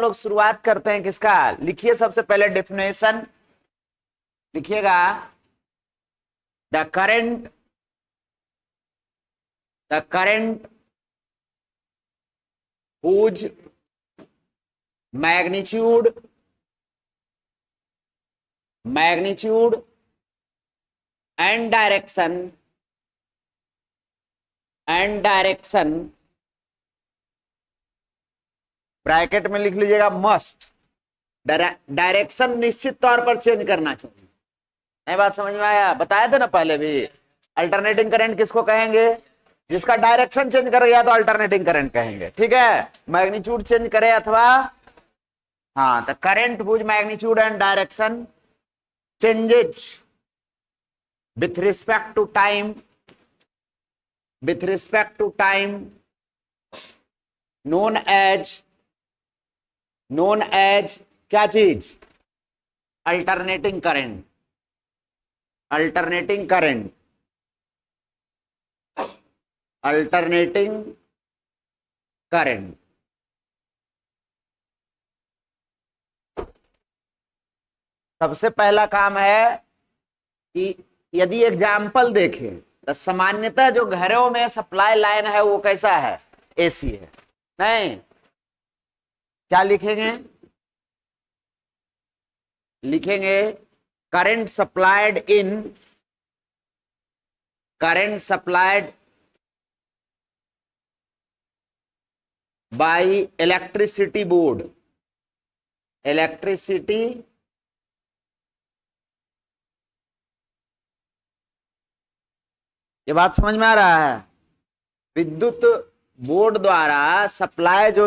लोग शुरुआत करते हैं किसका? लिखिए सबसे पहले डेफिनेशन लिखिएगा। The current whose magnitude and direction bracket में लिख लीजिएगा मस्ट, डायरेक्शन निश्चित तौर पर चेंज करना चाहिए। नई बात समझ में आया? बताया था ना पहले भी, अल्टरनेटिंग करंट किसको कहेंगे? जिसका डायरेक्शन चेंज कर गया तो अल्टरनेटिंग करंट कहेंगे, ठीक है। मैग्नीट्यूड चेंज करे अथवा, हाँ, the current whose magnitude and direction changes with respect to time known as क्या चीज? Alternating current. अल्टरनेटिंग करंट सबसे पहला काम है कि यदि एग्जाम्पल देखें तो सामान्यतः जो घरों में सप्लाई लाइन है वो कैसा है? एसी है। नहीं, क्या लिखेंगे? Current supplied by electricity board. ये बात समझ में आ रहा है? विद्युत बोर्ड द्वारा सप्लाई जो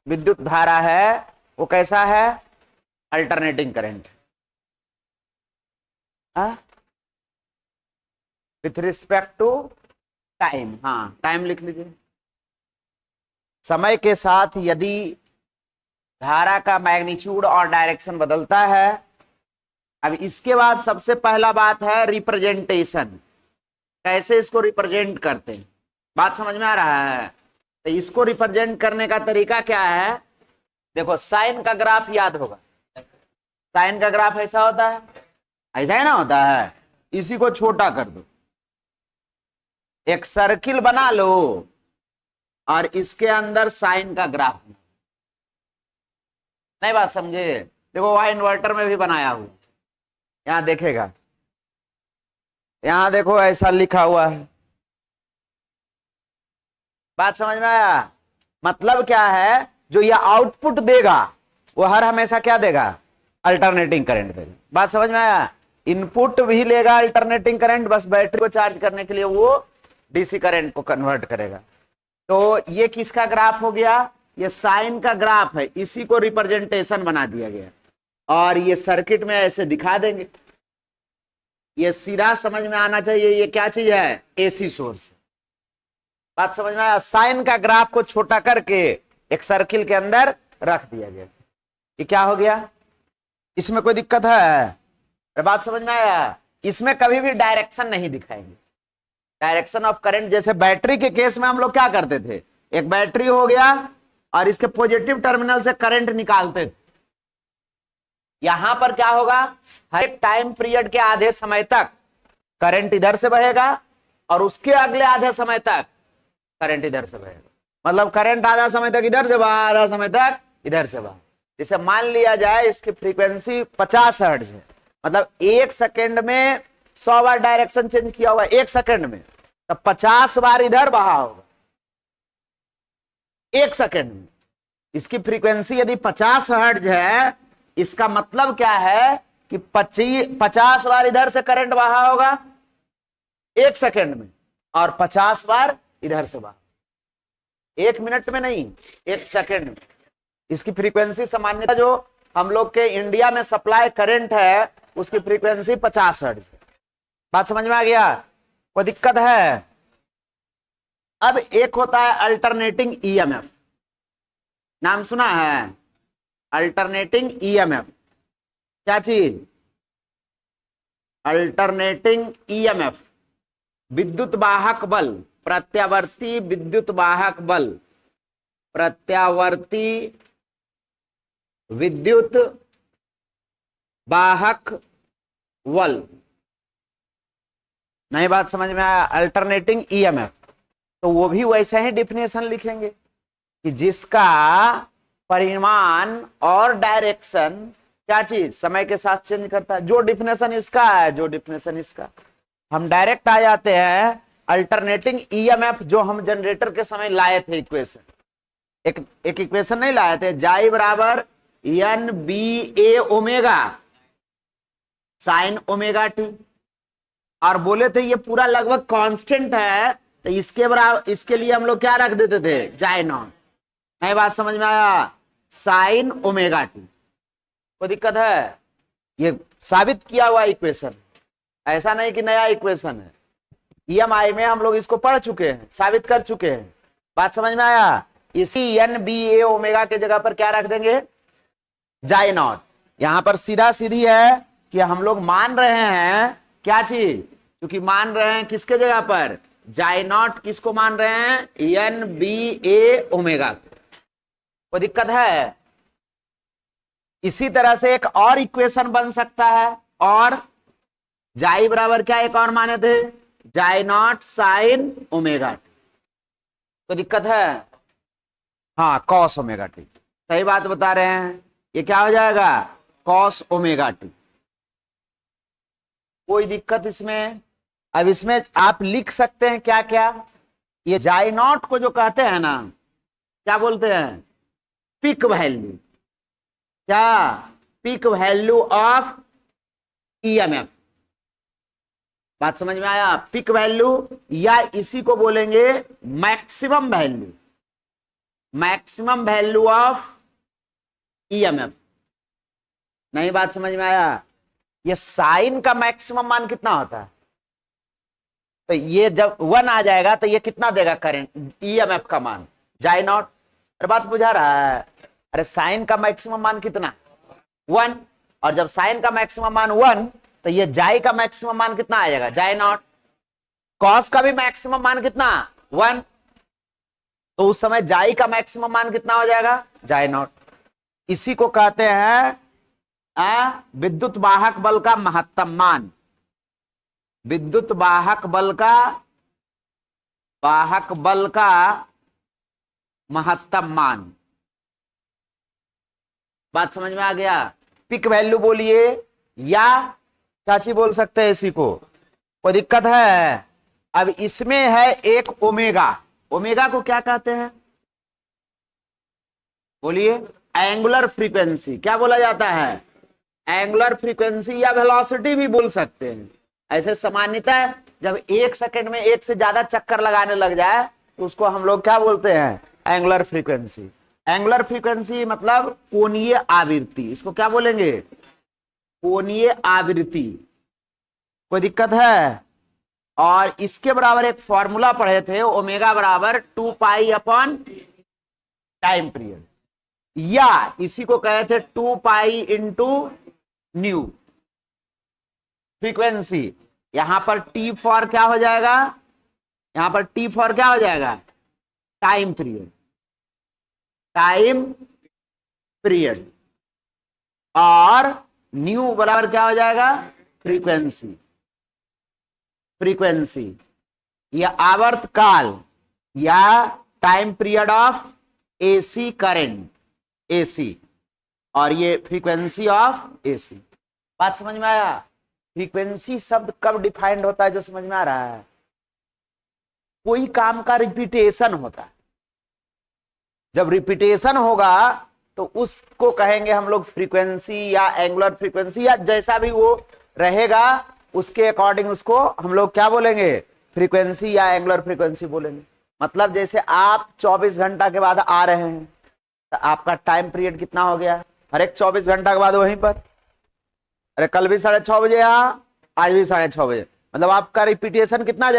विद्युत धारा है वो कैसा है? Alternating current. With respect to time, हाँ, टाइम लिख लीजिए। समय के साथ यदि धारा का मैग्नीट्यूड और डायरेक्शन बदलता है। अब इसके बाद सबसे पहला बात है रिप्रेजेंटेशन। कैसे इसको रिप्रेजेंट करते हैं? बात समझ में आ रहा है? तो इसको रिप्रेजेंट करने का तरीका क्या है? देखो, साइन का ग्राफ याद होगा। साइन का ग्राफ ऐसा होता है, ऐसा है ना होता है। इसी को छोटा कर दो, एक सर्किल बना लो और इसके अंदर साइन का ग्राफ। नहीं बात समझे? देखो, वहां इन्वर्टर में भी बनाया हुआ, यहां देखेगा, यहां देखो ऐसा लिखा हुआ है। बात समझ में आया? मतलब क्या है? जो यह आउटपुट देगा वो हर हमेशा क्या देगा? अल्टरनेटिंग करंट देगा। बात समझ में आया? इनपुट भी लेगा अल्टरनेटिंग करंट, बस बैटरी को चार्ज करने के लिए वो डीसी करंट को कन्वर्ट करेगा। तो ये किसका ग्राफ हो गया? ये साइन का ग्राफ है, इसी को रिप्रेजेंटेशन बना दिया गया और ये सर्किट में ऐसे दिखा देंगे। ये सीधा समझ में आना चाहिए, ये क्या चीज है? AC source. बात समझ में आया? साइन का ग्राफ को छोटा करके एक सर्किल के अंदर रख दिया गया। ये क्या हो गया? इसमें कोई दिक्कत है? बात समझ में आया? इसमें कभी भी डायरेक्शन नहीं दिखाएंगे, डायरेक्शन ऑफ करंट। जैसे बैटरी के केस में हम लोग क्या करते थे? एक बैटरी हो गया और इसके पॉजिटिव टर्मिनल से करंट निकालते थे। यहां पर क्या होगा? हर एक टाइम पीरियड के आधे समय तक करंट इधर से बहेगा और उसके अगले आधे समय तक करंट इधर से बहेगा। मतलब करंट आधा समय तक इधर से बहा, आधा समय तक इधर से बहा। जैसे मान लिया जाए इसकी फ्रीक्वेंसी 50 हर्ट्ज है, मतलब 1 सेकेंड में 100 बार डायरेक्शन चेंज किया हुआ 1 सेकेंड में, तो 50 बार इधर बहा होगा 1 सेकेंड में। इसकी फ्रीक्वेंसी यदि 50 हर्ट्ज है, इसका मतलब क्या है कि 50 बार इधर से करंट बहा होगा 1 सेकेंड में और 50 बार इधर से बहा, 1 मिनट में नहीं, 1 सेकेंड में। इसकी फ्रीक्वेंसी सामान्यतः जो हम लोग के इंडिया में सप्लाई करंट है उसकी फ्रीक्वेंसी 50 हर्ट्ज है। बात समझ में आ गया? कोई दिक्कत है? अब एक होता है अल्टरनेटिंग ईएमएफ, नाम सुना है? अल्टरनेटिंग ईएमएफ क्या चीज? अल्टरनेटिंग ईएमएफ विद्युत वाहक बल, प्रत्यावर्ती विद्युत वाहक बल, प्रत्यावर्ती विद्युत वाहक बल। नई बात समझ में आया? अल्टरनेटिंग ईएमएफ, तो वो भी वैसे ही डिफिनेशन लिखेंगे कि जिसका परिमाण और डायरेक्शन क्या चीज समय के साथ चेंज करता है। जो डिफिनेशन इसका है, जो डिफिनेशन इसका, हम डायरेक्ट आ जाते हैं अल्टरनेटिंग ईएमएफ जो हम जनरेटर के समय लाए थे इक्वेशन। एक इक्वेशन नहीं लाए थे, जाई बराबर एन बी ए ओमेगा साइन ओमेगा टी, और बोले थे ये पूरा लगभग कांस्टेंट है, तो इसके बराबर इसके लिए हम लोग क्या रख देते थे, जाई नॉट। नई बात समझ में आया? Sign omega T. कोई दिक्कत है? ये साबित किया हुआ इक्वेशन, ऐसा नहीं कि नया इक्वेशन है। ईएमआई में हम लोग इसको पढ़ चुके हैं, साबित कर चुके हैं। बात समझ में आया? इसी एन बी ए ओमेगा के जगह पर क्या रख देंगे, जाई नॉट। यहां पर सीधा सीधी है कि हम लोग मान रहे हैं क्या चीज, क्योंकि मान रहे हैं किसके जगह पर, जाई नॉट। किसको मान रहे हैं, एन बी ए ओमेगा। कोई दिक्कत है? इसी तरह से एक और इक्वेशन बन सकता है, और जाई बराबर क्या एक और माने थे, जाई नॉट साइन ओमेगा टी। तो दिक्कत है? हाँ, कॉस ओमेगा टी। सही बात बता रहे हैं, ये क्या हो जाएगा, कॉस ओमेगा टी। कोई दिक्कत इसमें? अब इसमें आप लिख सकते हैं क्या क्या, ये जाई नॉट को जो कहते हैं ना, क्या बोलते हैं, पीक वैल्यू। क्या? Peak value of EMF. बात समझ में आया? पीक वैल्यू, या इसी को बोलेंगे maximum value, maximum value of EMF. नहीं बात समझ में आया? ये साइन का मैक्सिमम मान कितना होता है, तो ये जब 1 आ जाएगा तो ये कितना देगा करंट, ईएमएफ का मान, जाई नॉट। अरे बात बुझा रहा है? अरे साइन का मैक्सिमम मान कितना, 1, और जब साइन का मैक्सिमम मान 1 तो ये जाई का मैक्सिमम मान कितना आ जाएगा, जाई नॉट। कॉस का भी मैक्सिमम मान कितना, 1, तो उस समय जाई का मैक्सिमम मान कितना हो जाएगा, जाई नॉट। इसी को कहते हैं विद्युत वाहक बल का महत्तम मान। विद्युत वाहक बल का महत्तम मान। बात समझ में आ गया? पिक वैल्यू बोलिए, या क्या चीज बोल सकते हैं इसी को, कोई दिक्कत है? अब इसमें है एक ओमेगा। ओमेगा को क्या कहते हैं, बोलिए, एंगुलर फ्रीक्वेंसी। क्या बोला जाता है, एंगुलर फ्रीक्वेंसी, या वेलोसिटी भी बोल सकते हैं। ऐसे सामान्यतः जब 1 सेकंड में 1 से ज्यादा चक्कर लगाने लग जाए तो उसको हम लोग क्या बोलते हैं, एंगुलर फ्रीक्वेंसी। एंगुलर फ्रीक्वेंसी मतलब कोणीय आवृत्ति, इसको क्या बोलेंगे, कोणीय आवृत्ति। कोई दिक्कत है? और इसके बराबर एक फॉर्मूला पढ़े थे, ओमेगा बराबर 2 पाई अपॉन टाइम पीरियड, या इसी को कहे थे 2 पाई इंटू न्यू फ्रीक्वेंसी। यहां पर टी फॉर क्या हो जाएगा, यहां पर टी फॉर क्या हो जाएगा, टाइम पीरियड, टाइम पीरियड, और न्यू बराबर क्या हो जाएगा, फ्रीक्वेंसी। फ्रीक्वेंसी या आवर्त काल, या time period of AC current, AC, और ये फ्रीक्वेंसी ऑफ एसी। बात समझ में आया? फ्रीक्वेंसी शब्द कब डिफाइंड होता है, जो समझ में आ रहा है, कोई काम का रिपीटेशन होता है। जब रिपीटेशन होगा तो उसको कहेंगे हम लोग फ्रीक्वेंसी, या एंगुलर फ्रीक्वेंसी, या जैसा भी वो रहेगा उसके अकॉर्डिंग उसको हम लोग क्या बोलेंगे, फ्रीक्वेंसी या एंगुलर फ्रीक्वेंसी बोलेंगे। मतलब जैसे आप 24 घंटा के बाद आ रहे हैं तो आपका टाइम पीरियड कितना हो गया, हर एक 24 घंटा के बाद वहीं पर। अरे कल भी 6:30 बजे यहाँ, आज भी 6:30 बजे, मतलब आपका रिपीटेशन कितना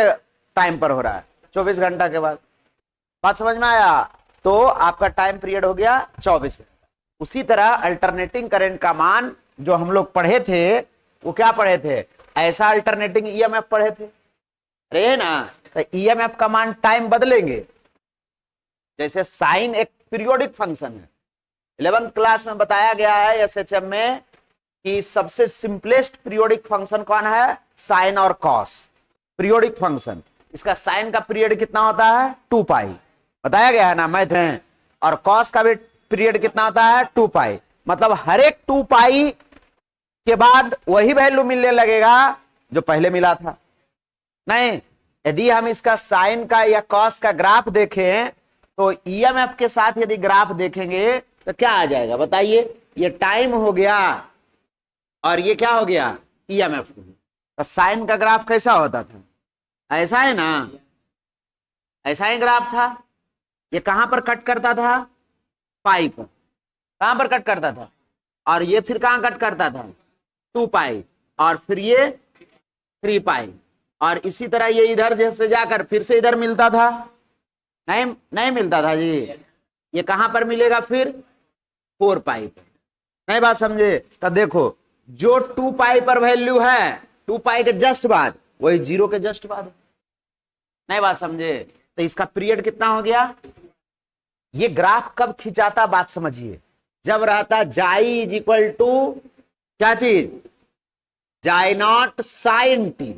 टाइम पर हो रहा है, 24 घंटा के बाद। बात समझ में आया? तो आपका टाइम पीरियड हो गया 24 घंटा। उसी तरह अल्टरनेटिंग करंट का मान जो हम लोग पढ़े थे, वो क्या पढ़े थे, ऐसा अल्टरनेटिंग ईएमएफ पढ़े थे, अरे ना, तो ईएमएफ का मान टाइम बदलेंगे। जैसे साइन एक पीरियोडिक फंक्शन है, 11th क्लास में बताया गया है एसएचएम में कि सबसे सिंपलेस्ट पीरियोडिक फंक्शन कौन है, साइन और कॉस पीरियोडिक फंक्शन। इसका साइन का पीरियड कितना होता है 2 पाई, बताया गया है ना मैथ में। और कॉस का भी पीरियड कितना होता है 2 पाई। मतलब हर एक 2 पाई के बाद वही वैल्यू मिलने लगेगा जो पहले मिला था। नहीं, यदि हम इसका साइन का या कॉस का ग्राफ देखें तो ईएमएफ के साथ यदि ग्राफ देखेंगे तो क्या आ जाएगा बताइए। ये टाइम हो गया और ये क्या हो गया ईएमएफ। तो साइन का ग्राफ कैसा होता था, ऐसा है ना, ऐसा ही ग्राफ था। ये कहां पर कट करता था, पाई पर। कहां पर कट करता था, और ये फिर कहां कट करता था 2 पाई, और फिर ये 3 पाई, और इसी तरह ये इधर जैसे जाकर फिर से इधर मिलता था। नहीं मिलता था जी। ये कहां पर मिलेगा फिर 4 पाई पर। नहीं बात समझे। तो देखो जो 2 पाई पर वैल्यू है 2 पाई के जस्ट बाद वही 0 के जस्ट बाद। नहीं बात समझे। तो इसका पीरियड कितना हो गया। ये ग्राफ कब खिंचाता बात समझिए, जब रहता जाई इज इक्वल टू क्या चीज, जाई नॉट साइन टी,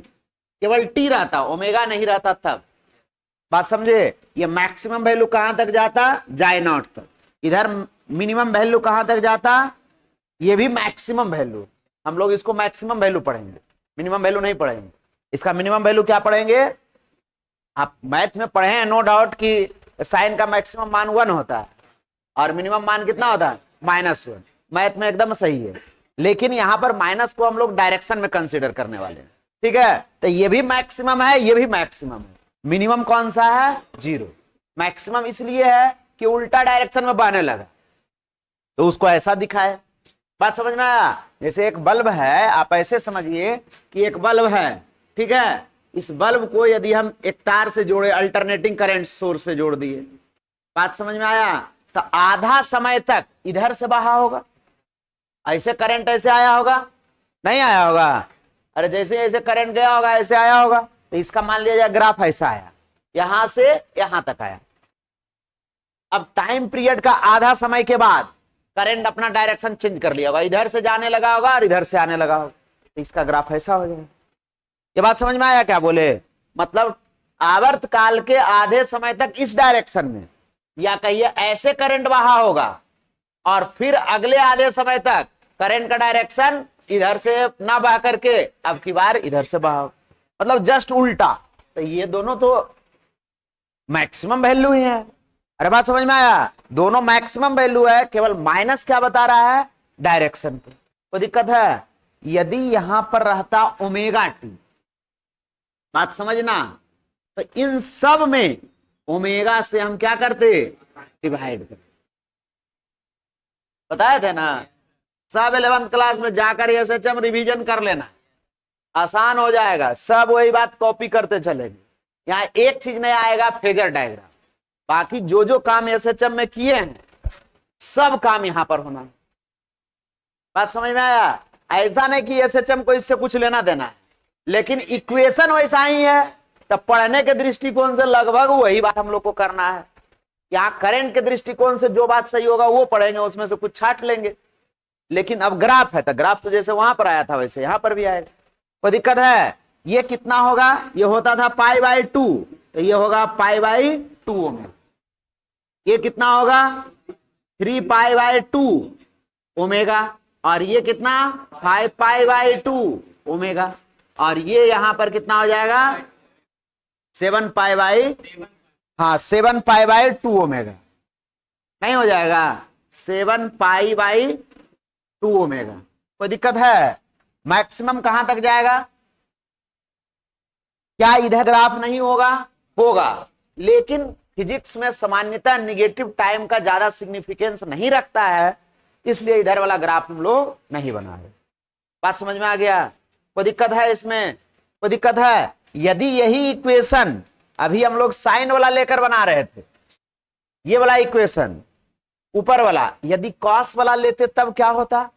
केवल टी रहता ओमेगा नहीं रहता तब। बात समझे। ये मैक्सिमम वैल्यू कहां तक जाता, जाई नॉट तक। इधर मिनिमम वैल्यू कहां तक जाता, ये भी मैक्सिमम वैल्यू। हम लोग इसको मैक्सिमम वैल्यू पढ़ेंगे, मिनिमम वैल्यू नहीं पढ़ेंगे। इसका मिनिमम वैल्यू क्या पढ़ेंगे, आप मैथ में पढ़े हैं नो डाउट कि साइन का मैक्सिमम मान 1 होता है और मिनिमम मान कितना होता है -1। मैथ में एकदम सही है, लेकिन यहां पर माइनस को हम लोग डायरेक्शन में कंसीडर करने वाले हैं। ठीक है, तो ये भी मैक्सिमम है, ये भी मैक्सिमम है। मिनिमम कौन सा है 0। मैक्सिमम इसलिए है कि उल्टा डायरेक्शन में बहने लगा तो उसको ऐसा दिखाए। बात समझ में आया। जैसे एक बल्ब है, आप ऐसे समझिए कि एक बल्ब है, ठीक है। इस बल्ब को यदि हम एक तार से जोड़े, अल्टरनेटिंग करंट सोर्स से जोड़ दिए, बात समझ में आया, तो आधा समय तक इधर से बहा होगा। ऐसे करंट ऐसे आया होगा, नहीं आया होगा। अरे जैसे ऐसे करंट गया होगा ऐसे आया होगा। तो इसका मान लिया जाए ग्राफ ऐसा आया, यहां से यहां तक आया। अब टाइम पीरियड का आधा समय के बाद करंट अपना डायरेक्शन चेंज कर लिया होगा, इधर से जाने लगा होगा और इधर से आने लगा होगा। तो इसका ग्राफ ऐसा हो जाएगा। ये बात समझ में आया क्या बोले। मतलब आवर्त काल के आधे समय तक इस डायरेक्शन में, या कहिए ऐसे करंट बहा होगा, और फिर अगले आधे समय तक करंट का डायरेक्शन इधर से ना बहा करके अब की बार इधर से बहा, मतलब जस्ट उल्टा। तो ये दोनों तो मैक्सिमम वैल्यू ही है। अरे बात समझ में आया, दोनों मैक्सिमम वैल्यू है, केवल माइनस क्या बता रहा है डायरेक्शन पे। तो दिक्कत है। यदि यहां पर रहता ओमेगा टी, बात समझना, तो इन सब में ओमेगा से हम क्या करते डिवाइड करते। बताए थे ना, सब 11th क्लास में जाकर एसएचएम रिवीजन कर लेना, आसान हो जाएगा। सब वही बात कॉपी करते चलेंगे। यहाँ एक चीज नहीं आएगा, फेजर डायग्राम। बाकी जो जो काम एसएचएम में किए हैं सब काम यहां पर होना। बात समझ में आया। ऐसा नहीं कि एसएचएम को इससे कुछ लेना देना है, लेकिन इक्वेशन वैसा ही है, तब पढ़ने के दृष्टिकोण से लगभग वही बात हम लोग को करना है। यहाँ करंट के दृष्टिकोण से जो बात सही होगा वो पढ़ेंगे, उसमें से कुछ छाट लेंगे। लेकिन अब ग्राफ है तो ग्राफ तो जैसे वहां पर आया था वैसे यहां पर भी आएगा। कोई दिक्कत है। ये कितना होगा, ये होता था π/2, तो ये होगा π/2 ओमेगा। ये कितना होगा 3π/2 ओमेगा, और ये कितना 5π/2 ओमेगा, और ये यहां पर कितना हो जाएगा 7π/2 ओमेगा। नहीं हो जाएगा 7π/2 ओमेगा। कोई दिक्कत है। मैक्सिमम कहां तक जाएगा, क्या इधर ग्राफ नहीं होगा, होगा, लेकिन फिजिक्स में सामान्यतः निगेटिव टाइम का ज्यादा सिग्निफिकेंस नहीं रखता है, इसलिए इधर वाला ग्राफ हम लोग नहीं बना रहे। बात समझ में आ गया। कोई दिक्कत है इसमें, कोई दिक्कत है। यदि यही इक्वेशन अभी हम लोग साइन वाला लेकर बना रहे थे, ये वाला इक्वेशन ऊपर वाला, यदि कॉस वाला लेते तब क्या होता,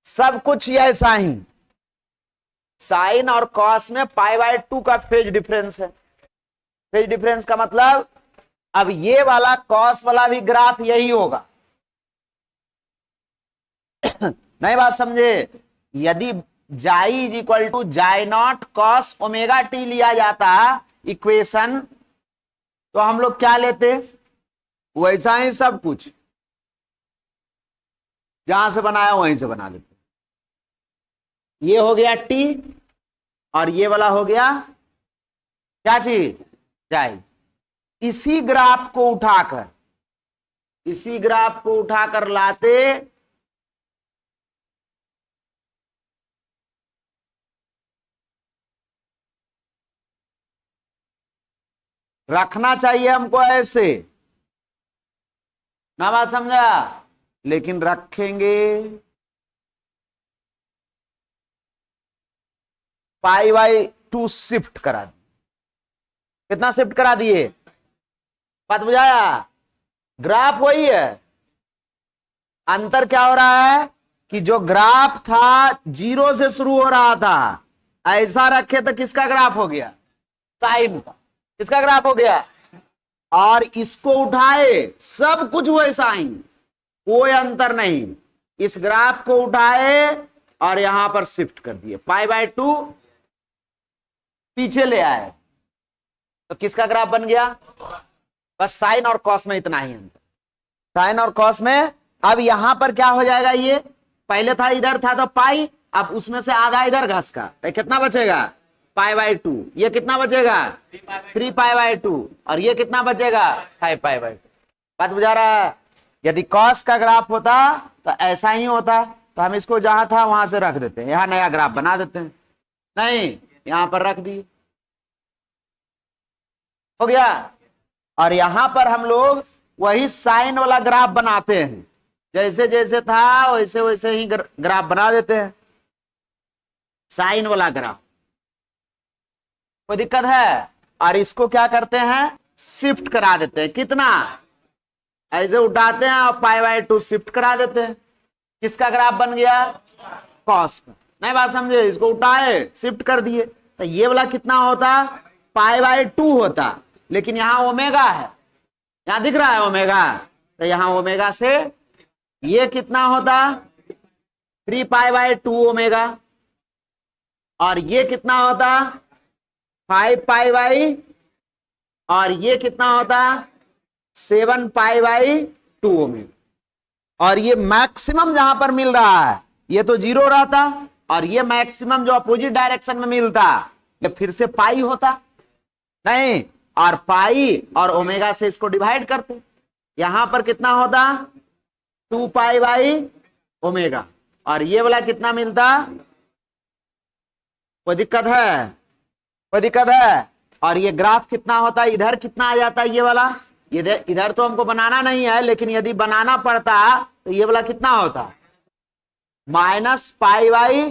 सब कुछ ऐसा ही। साइन और कॉस में π/2 का फेज डिफरेंस है। फेज डिफरेंस का मतलब अब ये वाला कॉस वाला भी ग्राफ यही होगा, नहीं बात समझे? यदि जाई इज इक्वल टू जाई नॉट कॉस ओमेगा टी लिया जाता इक्वेशन, तो हम लोग क्या लेते? वैसा ही सब कुछ जहां से बनाया वहीं से बना लेते। ये हो गया टी और ये वाला हो गया क्या चीज? जाई। इसी ग्राफ को उठाकर लाते रखना चाहिए हमको ऐसे ना, बात समझा? लेकिन रखेंगे पाई बाई 2 शिफ्ट करा दिए। कितना शिफ्ट करा दिए? बात बुझाया? ग्राफ वही है, अंतर क्या हो रहा है कि जो ग्राफ था 0 से शुरू हो रहा था, ऐसा रखे तो किसका ग्राफ हो गया? साइन का। किसका ग्राफ हो गया? और इसको उठाए सब कुछ वैसा ही, कोई अंतर नहीं। इस ग्राफ को उठाए और यहां पर शिफ्ट कर दिए, पाई बाय 2 पीछे ले आए, तो किसका ग्राफ बन गया? बस साइन और कॉस में इतना ही अंतर, साइन और कॉस में। अब यहां पर क्या हो जाएगा? ये पहले था इधर था तो पाई, अब उसमें से आधा इधर घस का, तो कितना बचेगा? पाई बाय 2। ये कितना बचेगा? 3 पाई बाय 2। और ये कितना बचेगा? 5 पाई बाय 2। बात बुझा रहा है? यदि कॉस का ग्राफ होता तो ऐसा ही होता, तो हम इसको जहां था वहां से रख देते हैं, यहां नया ग्राफ बना देते हैं। नहीं, यहां पर रख दिए, हो गया। और यहां पर हम लोग वही साइन वाला ग्राफ बनाते हैं, जैसे जैसे था वैसे वैसे ही ग्राफ बना देते हैं, साइन वाला ग्राफ। कोई दिक्कत है? और इसको क्या करते हैं? शिफ्ट करा देते हैं। कितना? ऐसे उठाते हैं और पाई बाय 2 शिफ्ट करा देते हैं। किसका ग्राफ बन गया? कॉस का। नहीं बात समझे? इसको उठाए शिफ्ट कर दिए, तो ये वाला कितना होता? पाई बाय 2 होता, लेकिन यहां ओमेगा है, यहां दिख रहा है ओमेगा, तो यहां ओमेगा से ये कितना होता? 3 पाई बाय 2 ओमेगा। और ये कितना होता? 5 पाई बाई, और ये कितना होता? 7 पाई बाई 2 ओमेगा। और ये मैक्सिमम जहां पर मिल रहा है ये तो 0 रहता, और ये मैक्सिमम जो अपोजिट डायरेक्शन में मिलता ये फिर से पाई होता। नहीं, और पाई और ओमेगा से इसको डिवाइड करते, यहां पर कितना होता? 2 पाई बाई ओमेगा। और ये वाला कितना मिलता? कोई दिक्कत है? कोई दिक्कत है? और ये ग्राफ कितना होता? इधर कितना आ जाता? ये वाला इधर तो हमको बनाना नहीं है, लेकिन यदि बनाना पड़ता तो ये वाला कितना होता? Minus pi by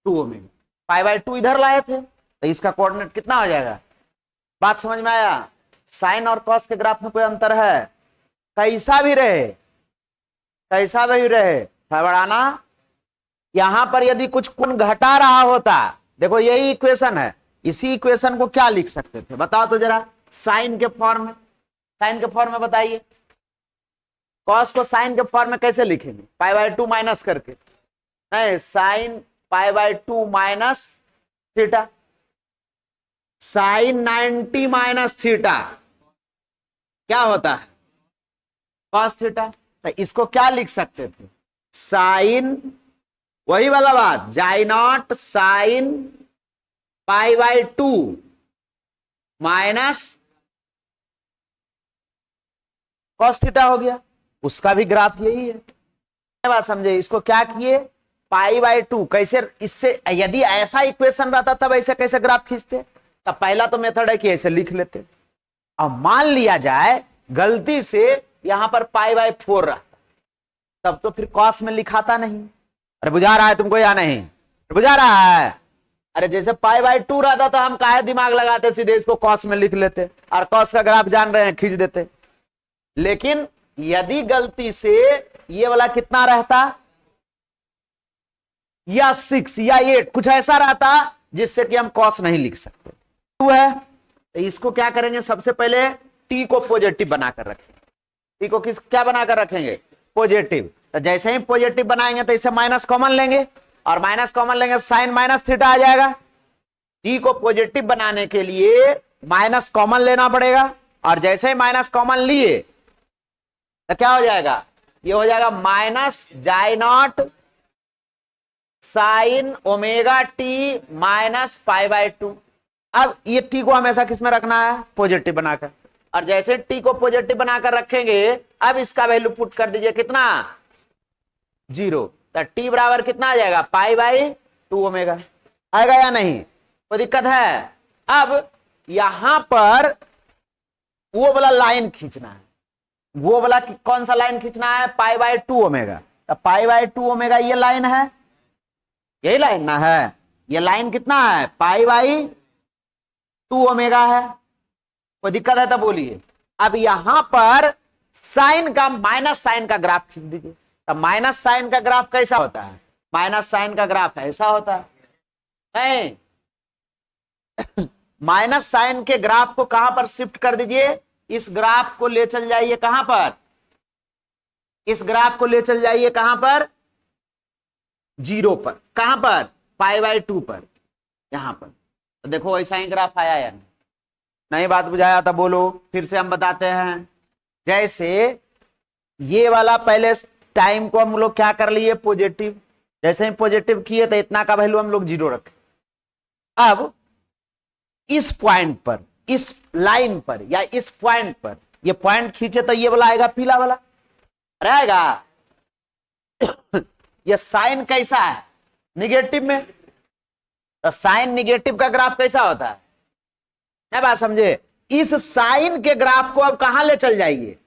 2 omega. Pi by 2 इधर लाए थे, तो इसका कोऑर्डिनेट कितना हो जाएगा? बात समझ में आया? साइन और कॉस के ग्राफ में कोई अंतर है? कैसा भी रहे, कैसा भी रहे, है बढ़ाना। यहां पर यदि कुछ कोण घटा रहा होता, देखो यही इक्वेशन है, इसी इक्वेशन को क्या लिख सकते थे बताओ तो जरा, साइन के फॉर्म में। साइन के फॉर्म में बताइए, कॉस को साइन के फॉर्म में कैसे लिखेंगे? पाई बाय 2 माइनस करके। नहीं, sine pi by 2 minus theta, sine 90 minus theta क्या होता है? Cos theta. तो इसको क्या लिख सकते थे? साइन, वही वाला बात, जाई not sign pi by 2 minus cos theta हो गया। उसका भी ग्राफ यही है, बात समझे? इसको क्या किए? पाई बाय 2। कैसे? इससे यदि ऐसा इक्वेशन रहता तब ऐसे कैसे ग्राफ खींचते? तब पहला तो मेथड है कि ऐसे लिख लेते। अब मान लिया जाए गलती से यहां पर पाई बाय 4 रहता, तब तो फिर कॉस में लिखाता नहीं। अरे बुझा रहा है तुमको या नहीं? बुझा रहा है? अरे जैसे पाई बाय 2 रहता तो हम काहे दिमाग लगाते, सीधे इसको कॉस में लिख लेते और कॉस का ग्राफ जान रहे हैं खींच देते। लेकिन यदि गलती से ये वाला कितना रहता, या 6 या 8 कुछ ऐसा रहता जिससे कि हम कॉस नहीं लिख सकते, 2 है, तो इसको क्या करेंगे? सबसे पहले टी को पॉजिटिव बनाकर रखेंगे। टी को क्या बनाकर रखेंगे? पॉजिटिव। तो जैसे ही पॉजिटिव बनाएंगे तो इसे माइनस कॉमन लेंगे, और माइनस कॉमन लेंगे साइन माइनस थीटा आ जाएगा। टी को पॉजिटिव बनाने के लिए माइनस कॉमन लेना पड़ेगा, और जैसे ही माइनस कॉमन लिए तो क्या हो जाएगा, ये हो जाएगा माइनस जाई not sine omega T minus pi by 2। अब ये टी को हमेशा किस में रखना है, पॉजिटिव बनाकर, और जैसे टी को पॉजिटिव बनाकर रखेंगे अब इसका वैल्यू पुट कर दीजिए कितना, 0। तो टी बराबर कितना आ जाएगा, पाई बाई 2 ओमेगा। आएगा या नहीं, कोई दिक्कत है। अब यहां पर वो वाला लाइन खींचना है, वो वाला कौन सा लाइन खींचना है, पाई बाय 2 ओमेगा। तो पाई बाय 2 ओमेगा ये लाइन है, यही लाइन ना है, ये लाइन कितना है, पाई बाई 2 ओमेगा है। कोई दिक्कत है तो बोलिए। अब यहां पर साइन का माइनस साइन का ग्राफ खींच दीजिए। तो माइनस साइन का ग्राफ कैसा होता है, माइनस साइन का ग्राफ ऐसा होता है, नहीं माइनस साइन के ग्राफ को कहां पर शिफ्ट कर दीजिए, इस ग्राफ को ले चल जाइए कहां पर, इस ग्राफ को ले चल जाइए कहां पर, 0 पर। कहां पर, पाई बाय 2 पर, यहां पर। तो देखो ऐसा ही ग्राफ आया या नहीं बात बुझाया था बोलो, फिर से हम बताते हैं। जैसे ये वाला पहले टाइम को हम लोग क्या कर लिए, पॉजिटिव, जैसे ही पॉजिटिव किए तो इतना का वैल्यू हम लोग 0 रखे। अब इस पॉइंट पर, इस लाइन पर या इस पॉइंट पर ये पॉइंट खींचे तो ये वाला आएगा, पीला वाला रहेगा। ये साइन कैसा है, निगेटिव में। तो साइन निगेटिव का ग्राफ कैसा होता है बात समझे। इस साइन के ग्राफ को अब कहां ले चल जाइए,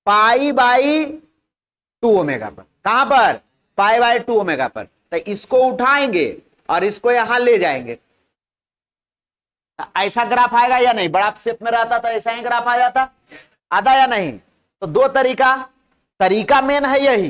पाई बाई 2 ओमेगा पर। कहां पर, पाई बाई 2 ओमेगा पर। तो इसको उठाएंगे और इसको यहां ले जाएंगे, तो ऐसा ग्राफ आएगा या नहीं, बड़ा शेप में रहता तो ऐसा ही ग्राफ आ जाता, आता या नहीं। तो दो तरीका मेन है यही।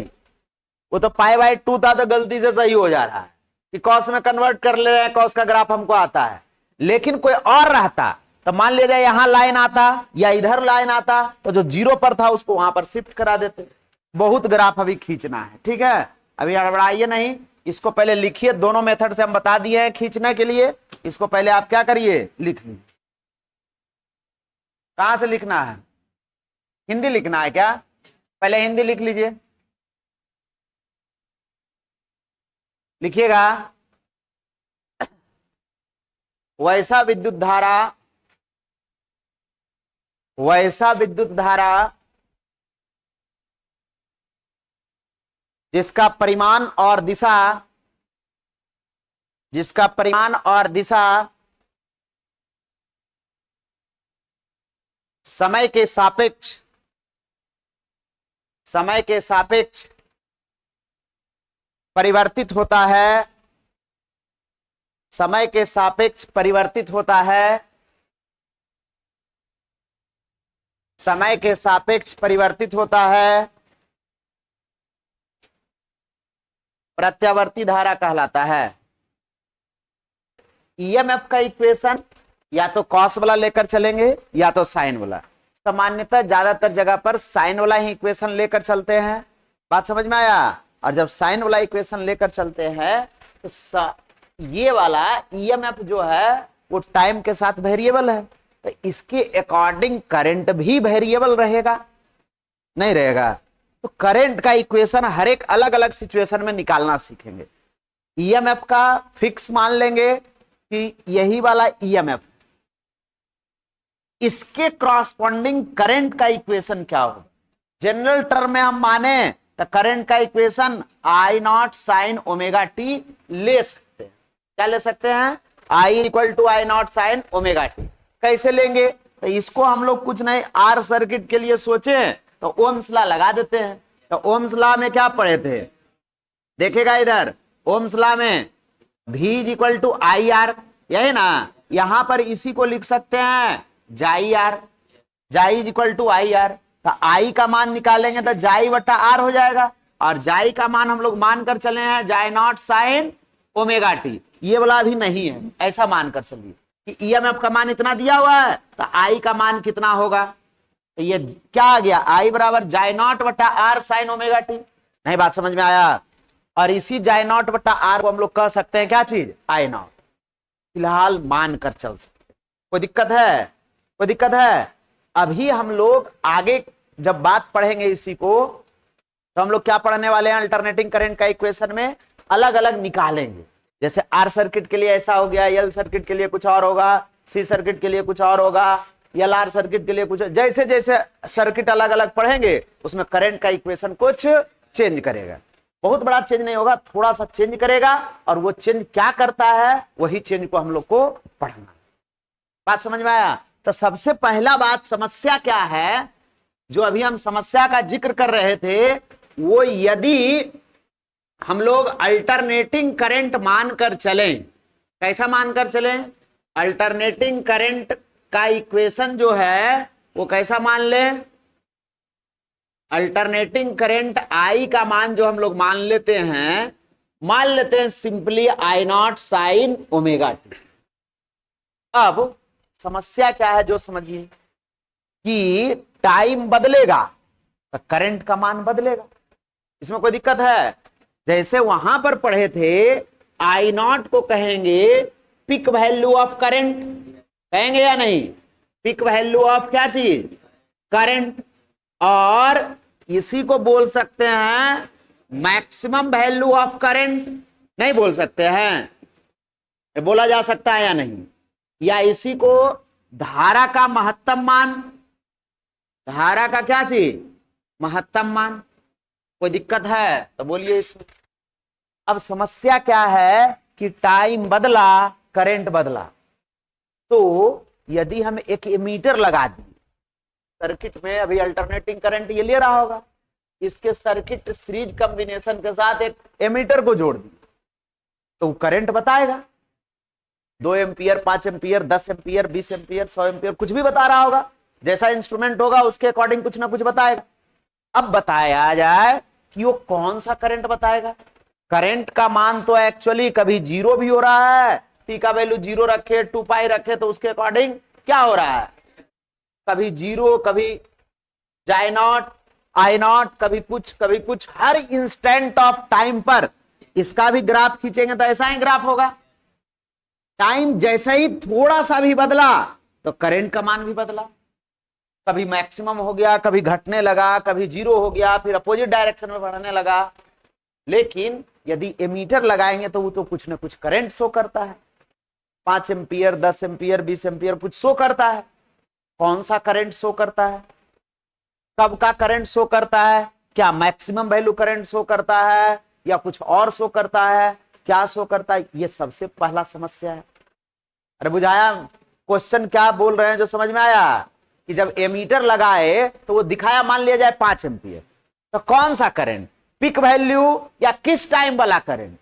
वो तो पाई बाई 2 था तो गलती से सही हो जा रहा है कि कॉस में कन्वर्ट कर ले रहे हैं, कॉस का ग्राफ हमको आता है। लेकिन कोई और रहता तो मान लीजिए यहां लाइन आता या इधर लाइन आता, तो जो 0 पर था उसको वहां पर शिफ्ट करा देते। बहुत ग्राफ अभी खींचना है, ठीक है, अभी गड़बड़ाइए नहीं। इसको पहले लिखिए, दोनों मेथड से हम बता दिए हैं खींचने के लिए। इसको पहले आप क्या करिए, लिख लीजिए। कहां से लिखना है, हिंदी लिखना है क्या, पहले हिंदी लिख लीजिए, लिखिएगा। वैसा विद्युत धारा जिसका परिमाण और दिशा समय के सापेक्ष परिवर्तित होता है, समय के सापेक्ष परिवर्तित होता है, समय के सापेक्ष परिवर्तित होता है, प्रत्यावर्ती धारा कहलाता है। ईएमएफ का इक्वेशन या तो कॉस वाला लेकर चलेंगे या तो साइन वाला। सामान्यतः ज्यादातर जगह पर साइन वाला ही इक्वेशन लेकर चलते हैं, बात समझ में आया। और जब साइन वाला इक्वेशन लेकर चलते हैं तो ये वाला ईएमएफ जो है वो टाइम के साथ वेरिएबल है, तो इसके अकॉर्डिंग करंट भी वेरिएबल रहेगा, नहीं रहेगा। तो करंट का इक्वेशन हर एक अलग अलग सिचुएशन में निकालना सीखेंगे। ईएमएफ का फिक्स मान लेंगे कि यही वाला ईएमएफ, इसके क्रॉसपॉन्डिंग करंट का इक्वेशन क्या होगा। जनरल टर्म में हम माने तो करंट का equation I naught sine omega T ले सकते हैं। क्या ले सकते हैं, I equal to I naught sine omega T. कैसे लेंगे, तो इसको हम लोग कुछ नहीं, आर सर्किट के लिए सोचे तो ओम्स लॉ लगा देते हैं। तो ओम्स लॉ में क्या पढ़े थे, देखेगा इधर, ओम्स लॉ में V equal to I R, यही ना। यहां पर इसी को लिख सकते हैं जाई आर, जाई इक्वल टू आई आर। तो आई का मान निकालेंगे तो जाई बटा आर हो जाएगा, और जाई का मान हम लोग मानकर चले हैं जाई नॉट साइन ओमेगा टी। ये वाला भी नहीं है, ऐसा मानकर चलिए कि ईएमएफ का मान इतना दिया हुआ है तो आई का मान कितना होगा। तो ये क्या आ गया, आई बराबर जाई नॉट बटा आर साइन ओमेगा टी। नहीं, बात समझ में आया। और इसी J नॉट बटा आर को हम लोग कह सकते हैं क्या चीज, I नॉट। फिलहाल मान कर चल सकते, कोई दिक्कत है? कोई दिक्कत है? अभी हम लोग आगे जब बात पढ़ेंगे इसी को, तो हम लोग क्या पढ़ने वाले हैं, अल्टरनेटिंग करंट का इक्वेशन में अलग अलग निकालेंगे। जैसे आर सर्किट के लिए ऐसा हो गया, एल सर्किट के लिए कुछ और होगा, सी सर्किट के लिए कुछ और होगा, एल आर सर्किट के लिए कुछ, जैसे जैसे सर्किट अलग अलग पढ़ेंगे उसमें करंट का इक्वेशन कुछ चेंज करेगा। बहुत बड़ा चेंज नहीं होगा, थोड़ा सा चेंज करेगा, और वो चेंज क्या करता है वही चेंज को हम लोग को पढ़ना। बात समझ में आया? तो सबसे पहला बात, समस्या क्या है, जो अभी हम समस्या का जिक्र कर रहे थे, वो यदि हम लोग अल्टरनेटिंग करंट मानकर चलें, कैसा मानकर चलें, अल्टरनेटिंग करंट का इक्वेशन जो है वो कैसा मान लें, अल्टरनेटिंग करंट आई का मान जो हम लोग मान लेते हैं simply I not sine omega T. अब समस्या क्या है जो समझिए, कि टाइम बदलेगा तो करंट का मान बदलेगा, इसमें कोई दिक्कत है? जैसे वहां पर पढ़े थे, I नॉट को कहेंगे पिक वैल्यू ऑफ करंट, कहेंगे या नहीं, पिक वैल्यू ऑफ क्या चीज, करंट, और इसी को बोल सकते हैं मैक्सिमम वैल्यू ऑफ करंट, नहीं बोल सकते हैं? ये बोला जा सकता है या नहीं? या इसी को धारा का महत्तम मान, धारा का क्या चीज, महत्तम मान, कोई दिक्कत है तो बोलिए इसमें। अब समस्या क्या है कि टाइम बदला, करंट बदला, तो यदि हम एक एमीटर लगा दें सर्किट में, अभी अल्टरनेटिंग करंट ये ले रहा होगा, इसके सर्किट सीरीज कॉम्बिनेशन के साथ एक एमीटर को जोड़ दी तो करंट बताएगा, 2 ampere, 5 ampere, 10 ampere, 20 ampere, 100 ampere, कुछ भी बता रहा होगा, जैसा इंस्ट्रूमेंट होगा उसके अकॉर्डिंग कुछ ना कुछ बताएगा। अब बताया जाए कि वो कौन सा करंट बताएगा। करंट का मान तो एक्चुअली कभी जीरो भी हो रहा है, टी का वैल्यू जीरो रखे, 2 पाई रखे तो उसके अकॉर्डिंग क्या हो रहा है, कभी जीरो, कभी J नॉट, I नॉट, कभी कुछ, हर इंस्टेंट ऑफ टाइम पर इसका भी ग्राफ खींचेंगे तो ऐसा ही ग्राफ होगा। टाइम जैसे ही थोड़ा सा भी बदला तो करंट का मान भी बदला, कभी मैक्सिमम हो गया, कभी घटने लगा, कभी जीरो हो गया, फिर अपोजिट डायरेक्शन में बढ़ने लगा। लेकिन यदि एमीटर लगाएंगे तो वो तो कुछ ना कुछ करंट शो करता है, 5 एम्पियर, 10 एम्पियर, 20 एम्पियर कुछ शो करता है। कौन सा करंट शो करता है, कब का करंट शो करता है, क्या मैक्सिमम वैल्यू करंट शो करता है या कुछ और शो करता है, क्या शो करता है, ये सबसे पहला समस्या है। अरे बुझाया क्वेश्चन क्या बोल रहे हैं, जो समझ में आया, कि जब एमीटर लगाए तो वो दिखाया, मान लिया जाए 5 एम्पियर, तो कौन सा करंट, पिक वैल्यू या किस टाइम वाला करंट,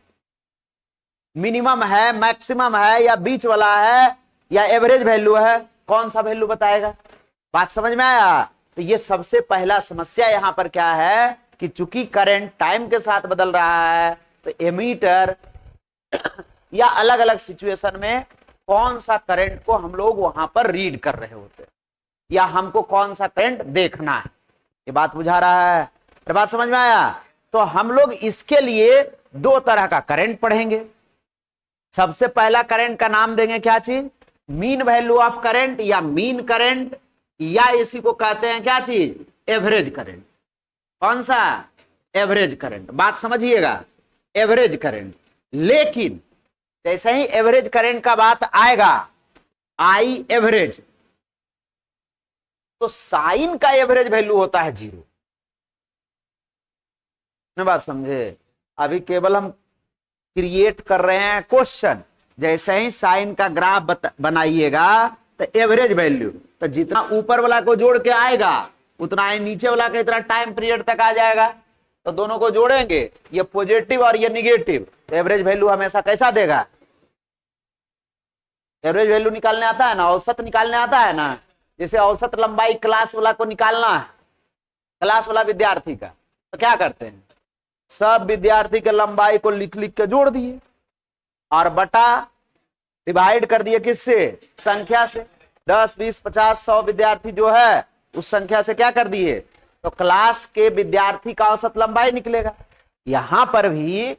मिनिमम है, मैक्सिमम है, या बीच वाला है, या एवरेज वैल्यू है, कौन सा वैल्यू बताएगा। बात समझ में आया? तो ये सबसे पहला समस्या यहां पर क्या है कि चूंकि करंट टाइम के साथ बदल रहा है तो एमीटर या अलग अलग सिचुएशन में कौन सा करंट को हम लोग वहां पर रीड कर रहे होते हैं, या हमको कौन सा करंट देखना है। ये बात बुझा रहा है? बात समझ में आया? तो हम लोग इसके लिए 2 तरह का करंट पढ़ेंगे। सबसे पहला करंट का नाम देंगे क्या चीज, मीन वैल्यू ऑफ करंट या मीन करंट, या इसी को कहते हैं क्या चीज, एवरेज करंट। कौन सा, एवरेज करंट। बात समझिएगा, एवरेज करंट। लेकिन जैसे ही एवरेज करंट का बात आएगा, आई एवरेज, तो साइन का एवरेज वैल्यू होता है 0। बात समझे? अभी केवल हम क्रिएट कर रहे हैं क्वेश्चन। जैसे ही साइन का ग्राफ बनाइएगा तो एवरेज वैल्यू, तो जितना ऊपर वाला को जोड़ के आएगा उतना ही नीचे वाला का इतना टाइम पीरियड तक आ जाएगा। तो दोनों को जोड़ेंगे, ये पॉजिटिव और ये निगेटिव, तो एवरेज वैल्यू हमेशा कैसा देगा, एवरेज वैल्यू निकालने आता है ना, औसत निकालने आता है ना। जैसे औसत लंबाई क्लास वाला को निकालना है, क्लास वाला विद्यार्थी का, तो क्या करते हैं, सब विद्यार्थी के लंबाई को लिख लिख के जोड़ दिए और बटा डिवाइड कर दिए किससे, संख्या से। 10, 20, 50, 100 विद्यार्थी जो है उस संख्या से क्या कर दिए, तो क्लास के विद्यार्थी का औसत लंबाई निकलेगा। यहां पर भी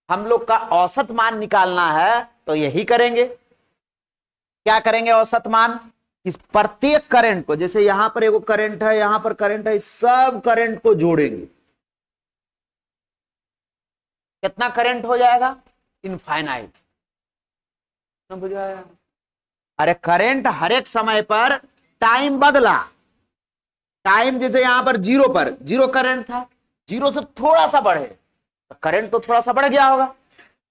हम लोग का औसत मान निकालना है तो यही करेंगे। क्या करेंगे? औसत मान। इस प्रत्येक करंट को, जैसे यहां पर एगो करंट है, यहां पर करंट है, इस सब करंट को जोड़ेंगे। कितना करंट हो जाएगा? इनफाइनाइट। बुझाया? अरे करंट हर एक समय पर टाइम बदला, टाइम जैसे यहां पर जीरो पर जीरो करंट था, जीरो से थोड़ा सा बढ़े तो करंट तो थोड़ा सा बढ़ गया होगा,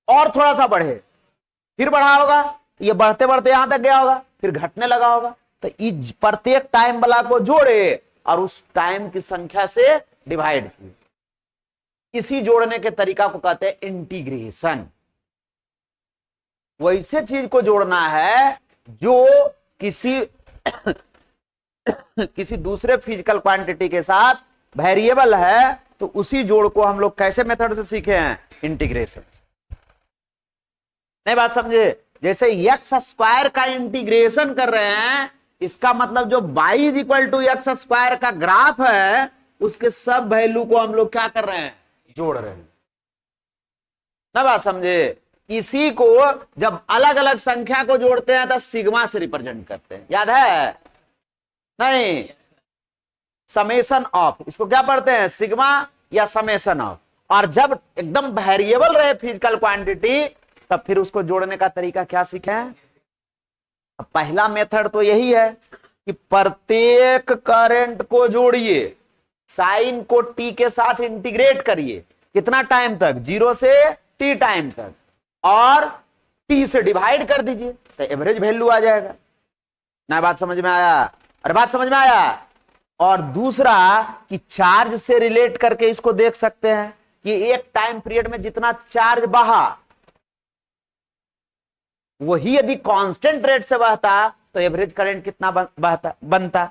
और थोड़ा सा बढ़े फिर बढ़ा होगा, ये बढ़ते बढ़ते यहां तक गया होगा, फिर घटने लगा होगा। तो इस प्रत्येक टाइम वाला को जोड़े और उस टाइम की संख्या से डिवाइड किए। इसी जोड़ने के तरीका को कहते हैं इंटीग्रेशन। वैसे चीज को जोड़ना है जो किसी किसी दूसरे फिजिकल क्वांटिटी के साथ वेरिएबल है, तो उसी जोड़ को हम लोग कैसे मेथड से सीखे हैं? इंटीग्रेशन से। नहीं बात समझे? जैसे एक्स स्क्वायर का इंटीग्रेशन कर रहे हैं, इसका मतलब जो y is equal to X square का ग्राफ है, उसके सब वैल्यू को हम लोग क्या कर रहे हैं? जोड़ रहे हैं। ना बात समझे? इसी को जब अलग अलग संख्या को जोड़ते हैं तो सिग्मा से रिप्रेजेंट करते हैं, याद है? नहीं, समेशन ऑफ, इसको क्या पढ़ते हैं? सिग्मा या समेशन ऑफ। और जब एकदम वेरिएबल रहे फिजिकल क्वांटिटी, तब फिर उसको जोड़ने का तरीका क्या सीखे हैं? पहला मेथड तो यही है कि प्रत्येक करंट को जोड़िए, साइन को टी के साथ इंटीग्रेट करिए। कितना टाइम तक? 0 से t टाइम तक, और t से डिवाइड कर दीजिए तो एवरेज वैल्यू आ जाएगा। ना बात समझ में आया? अरे बात समझ में आया? और दूसरा कि चार्ज से रिलेट करके इसको देख सकते हैं कि एक टाइम पीरियड में जितना चार्ज बहा, वही यदि कांस्टेंट रेट से बहता तो एवरेज करंट कितना बनता।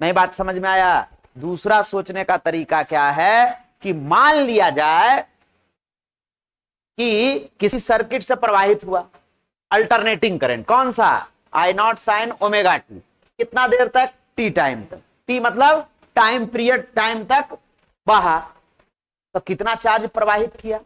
नहीं बात समझ में आया? दूसरा सोचने का तरीका क्या है कि मान लिया जाए कि किसी सर्किट से प्रवाहित हुआ अल्टरनेटिंग करंट, कौन सा? आई नॉट साइन ओमेगा टी। कितना देर तक? टी टाइम तक। टी मतलब टाइम पीरियड, टाइम तक बहा, तो कितना चार्ज प्रवाहित किया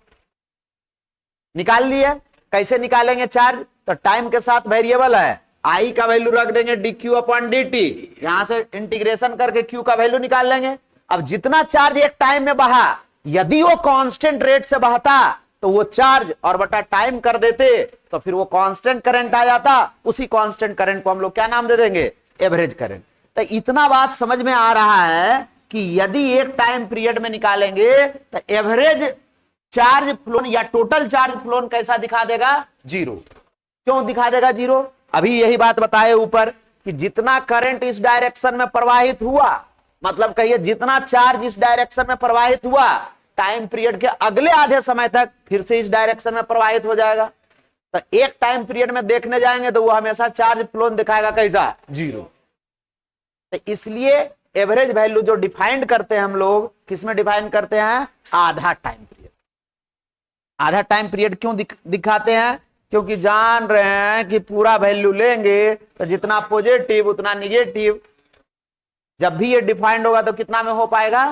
निकाल लिए। कैसे निकालेंगे चार्ज? तो टाइम के साथ वेरिएबल है, आई का वैल्यू रख देंगे D Q upon D T, यहां से इंटीग्रेशन करके क्यू का वैल्यू निकाल लेंगे। अब जितना चार्ज एक टाइम में बहा, यदि वो कांस्टेंट रेट से बहता तो वो चार्ज और बटा टाइम कर देते, तो फिर वो कांस्टेंट करंट आ जाता। उसी कांस्टेंट करंट को हम लोग क्या नाम दे देंगे? Average current. तो इतना बात समझ में आ रहा है कि यदि एक टाइम पीरियड में निकालेंगे तो एवरेज चार्ज फ्लोन या टोटल चार्ज फ्लोन कैसा दिखा देगा? 0। क्यों दिखा देगा 0? अभी यही बात बताए ऊपर कि जितना करंट इस डायरेक्शन में प्रवाहित हुआ, मतलब कहिए जितना चार्ज इस डायरेक्शन में प्रवाहित हुआ, टाइम पीरियड के अगले आधे समय तक फिर से इस डायरेक्शन में प्रवाहित हो जाएगा। तो एक टाइम पीरियड में देखने जाएंगे तो वो हमेशा चार्ज फ्लोन दिखाएगा कैसा? 0। तो इसलिए एवरेज वैल्यू जो डिफाइंड करते हैं हम लोग, किसमें डिफाइन करते हैं? आधा टाइम पीरियड। आधा टाइम पीरियड क्यों दिखाते हैं? क्योंकि जान रहे हैं कि पूरा वैल्यू लेंगे तो जितना पॉजिटिव उतना निगेटिव, जब भी ये डिफाइंड होगा तो कितना में हो पाएगा।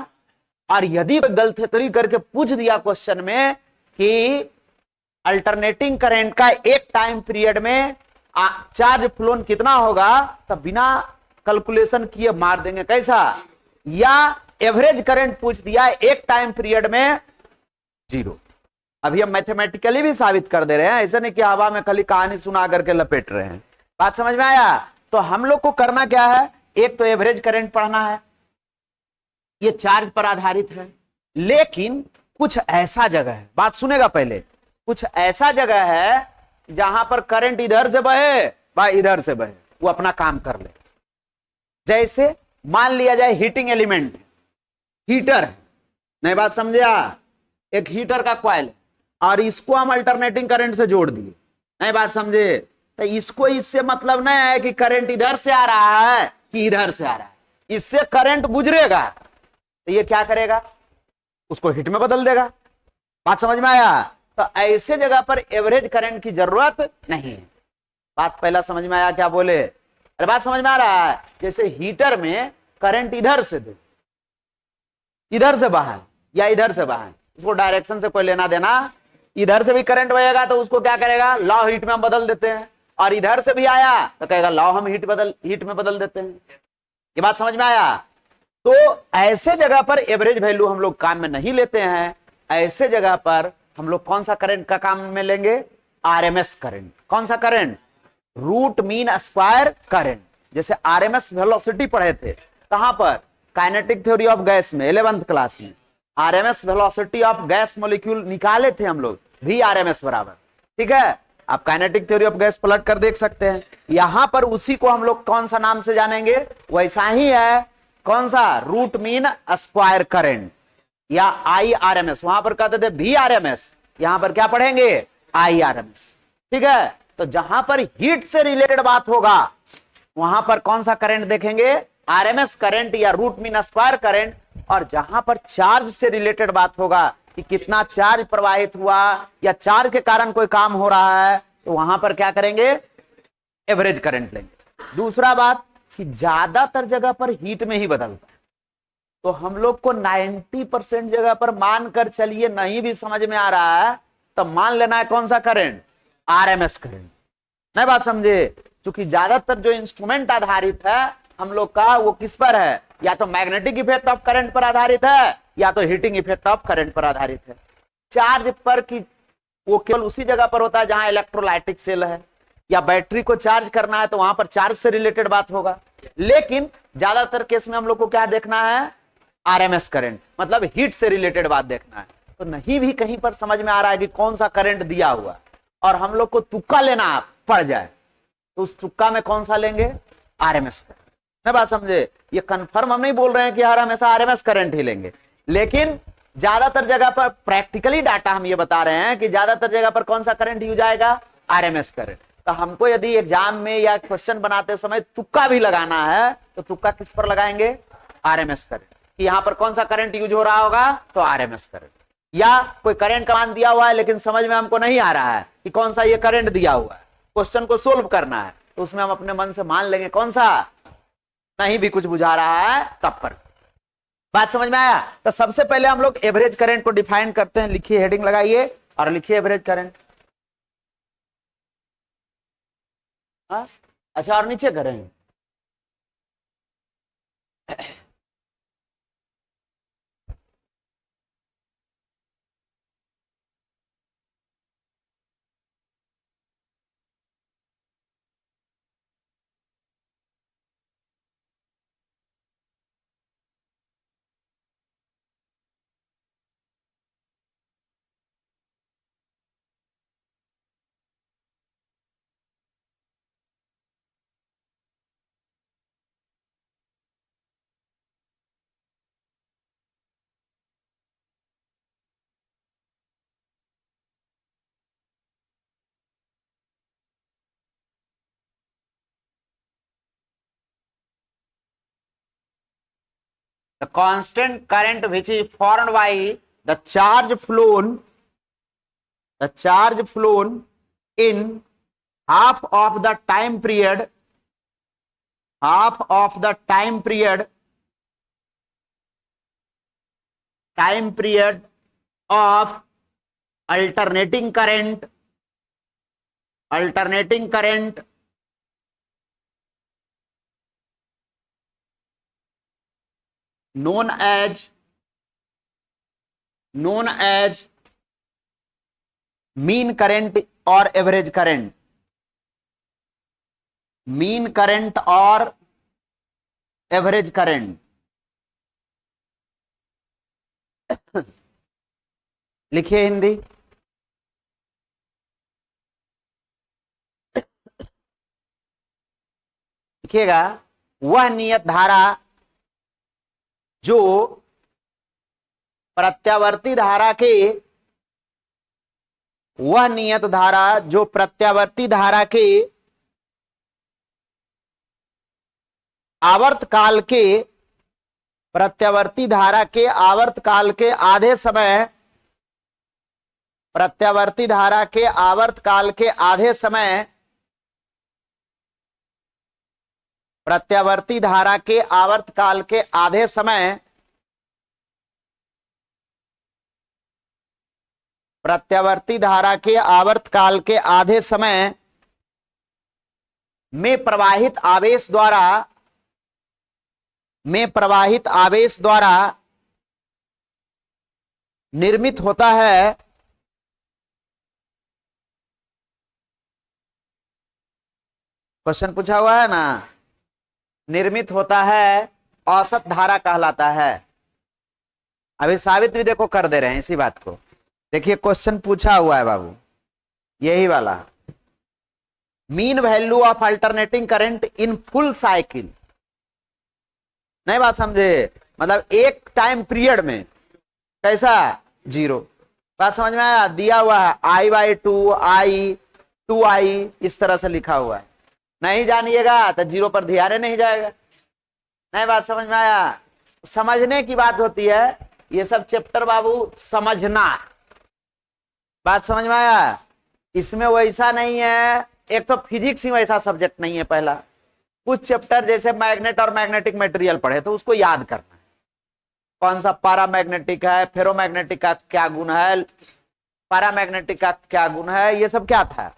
और यदि कोई गलती करके पूछ दिया क्वेश्चन में कि अल्टरनेटिंग करंट का एक टाइम पीरियड में चार्ज फ्लोन कितना होगा, तो बिना कैलकुलेशन किए मार देंगे कैसा? या एवरेज करंट पूछ दिया एक टाइम पीरियड में 0। अभी हम मैथमेटिकली भी साबित कर दे रहे हैं, ऐसा नहीं कि हवा में खाली कहानी सुना करके लपेट रहे हैं। बात समझ में आया? तो हम लोग को करना क्या है? एक तो एवरेज करंट पढ़ना है, ये चार्ज पर आधारित है, लेकिन कुछ ऐसा जगह है, बात सुनेगा पहले, कुछ ऐसा जगह है जहां पर करंट इधर से बहे व इधर से बहे, वो अपना काम कर ले। जैसे मान लिया जाए हीटिंग एलिमेंट, हीटर है, नहीं बात समझे? एक हीटर का कॉइल और इसको हम अल्टरनेटिंग करंट से जोड़ दिए, नहीं बात समझे? तो इसको इससे मतलब नहीं है कि करंट इधर से आ रहा है कि इधर से आ रहा है, इससे करंट गुजरेगा तो ये क्या करेगा? उसको हिट में बदल देगा। बात समझ में आया? तो ऐसे जगह पर एवरेज करंट की जरूरत नहीं है। बात पहला समझ में आया? क्या बोले? अरे बात समझ में आ रहा है? जैसे हीटर में करंट इधर से दे, इधर से बाहर या इधर से बाहर, उसको डायरेक्शन से कोई लेना देना। इधर से भी करंट बहेगा तो उसको क्या करेगा, लॉ हीट में हम बदल देते हैं, और इधर से भी आया तो कहेगा लॉ हम हीट में बदल देते हैं। ये बात समझ में आया। तो ऐसे जगह पर एवरेज वैल्यू हम लोग काम में नहीं लेते हैं। ऐसे जगह पर हम लोग कौन सा करंट का काम में लेंगे, आरएमएस करंट। कौन सा current, root mean square current. जैसे आरएमएस वेलोसिटी पढ़े थे कहां पर, काइनेटिक थ्योरी ऑफ गैस में 11th क्लास में, RMS velocity of gas molecule निकाले थे हम लोग, भी आरएमएस बराबर, ठीक है। आप काइनेटिक थ्योरी ऑफ गैस पलट कर देख सकते हैं। यहां पर उसी को हम लोग कौन सा नाम से जानेंगे, वैसा ही है, कौन सा, रूट मीन स्क्वायर करंट या आईआरएमएस। वहां पर कहते थे भी आरएमएस, यहां पर क्या पढ़ेंगे, आईआरएमएस, ठीक है। तो जहां पर हीट से रिलेटेड बात होगा वहां पर कौन सा करंट देखेंगे, आरएमएस करंट या रूट मीन स्क्वायर करंट। और जहां पर चार्ज से रिलेटेड बात होगा कि कितना चार्ज प्रवाहित हुआ या चार्ज के कारण कोई काम हो रहा है, तो वहां पर क्या करेंगे, एवरेज करंट लेंगे। दूसरा बात कि ज्यादातर जगह पर हीट में ही बदलता है, तो हम लोग को 90% जगह पर मानकर चलिए नहीं भी समझ में आ रहा है तो मान लेना है कौन सा करंट, आरएमएस करंट। नहीं बात समझे, क्योंकि ज्यादातर जो इंस्ट्रूमेंट आधारित है हम लोग का वो किस पर है, या तो मैग्नेटिक इफेक्ट ऑफ करंट पर आधारित है या तो हीटिंग इफेक्ट ऑफ करंट पर आधारित है। चार्ज पर की वो केवल उसी जगह पर होता है जहां इलेक्ट्रोलाइटिक सेल है, या बैटरी को चार्ज करना है तो वहां पर चार्ज से रिलेटेड बात होगा। लेकिन ज्यादातर केस में हम लोग को क्या देखना है, आरएमएस करंट, मतलब हीट से रिलेटेड बात देखना है। तो नहीं भी कहीं पर समझ में आ रहा है कि कौन सा करंट दिया हुआ और हम लोग को तुक्का लेना पड़ जाए, तो उस तुक्का में कौन सा लेंगे, आरएमएस करंट। नहीं बात समझे, ये कंफर्म हम नहीं बोल रहे हैं कि हर हमेशा आरएमएस करंट ही लेंगे, लेकिन ज्यादातर जगह पर प्रैक्टिकली डाटा हम ये बता रहे हैं कि ज्यादातर जगह पर कौन सा करंट यूज आएगा, आरएमएस करंट। तो हमको यदि एग्जाम में या क्वेश्चन बनाते समय तुक्का भी लगाना है तो तुक्का किस पर लगाएंगे, आरएमएस करंट, कि यहां पर कौन सा करंट यूज हो रहा होगा, तो आरएमएस करंट। या कोई करंट का मान दिया हुआ है लेकिन समझ में हमको नहीं आ रहा है कि कौन सा ये करंट दिया हुआ है, क्वेश्चन को सोल्व करना है, तो उसमें हम अपने मन से मान लेंगे कौन सा, नहीं भी कुछ बुझा रहा है तब पर। बात समझ में आया। तो सबसे पहले हम लोग एवरेज करंट को डिफाइन करते हैं, लिखिए, हेडिंग लगाइए और लिखिए एवरेज करंट। अच्छा, और नीचे करें, the constant current which is formed by the charge flown in half of the time period of alternating current known as mean current और एवरेज करंट। मीन करंट और एवरेज करंट लिखिए हिंदी, लिखिएगा, वह नियत धारा जो प्रत्यावर्ती धारा के आवर्तकाल के आधे समय प्रत्यावर्ती धारा के आवर्त काल के आधे समय में प्रवाहित आवेश द्वारा निर्मित होता है क्वेश्चन पूछा हुआ है ना, निर्मित होता है औसत धारा कहलाता है। अभी साबित भी देखो कर दे रहे हैं इसी बात को। देखिए क्वेश्चन पूछा हुआ है बाबू, यही वाला, mean value of alternating current in full cycle. नहीं बात समझे, मतलब एक टाइम पीरियड में कैसा 0। बात समझ में आया? दिया हुआ है I/2 I 2I इस तरह से लिखा हुआ है। नहीं जानिएगा तो 0 पर ध्यान नहीं जाएगा। नहीं बात समझ में आया? समझने की बात होती है, ये सब चैप्टर बाबू समझना। बात समझ में आया? इसमें वैसा नहीं है, एक तो फिजिक्स ही वैसा सब्जेक्ट नहीं है। पहला कुछ चैप्टर जैसे मैग्नेट और मैग्नेटिक मटेरियल पढ़े तो उसको याद करना है, कौन सा पैरामैग्नेटिक है, फेरोमैग्नेटिक का क्या गुण है, पैरामैग्नेटिक का क्या गुण है, ये सब क्या था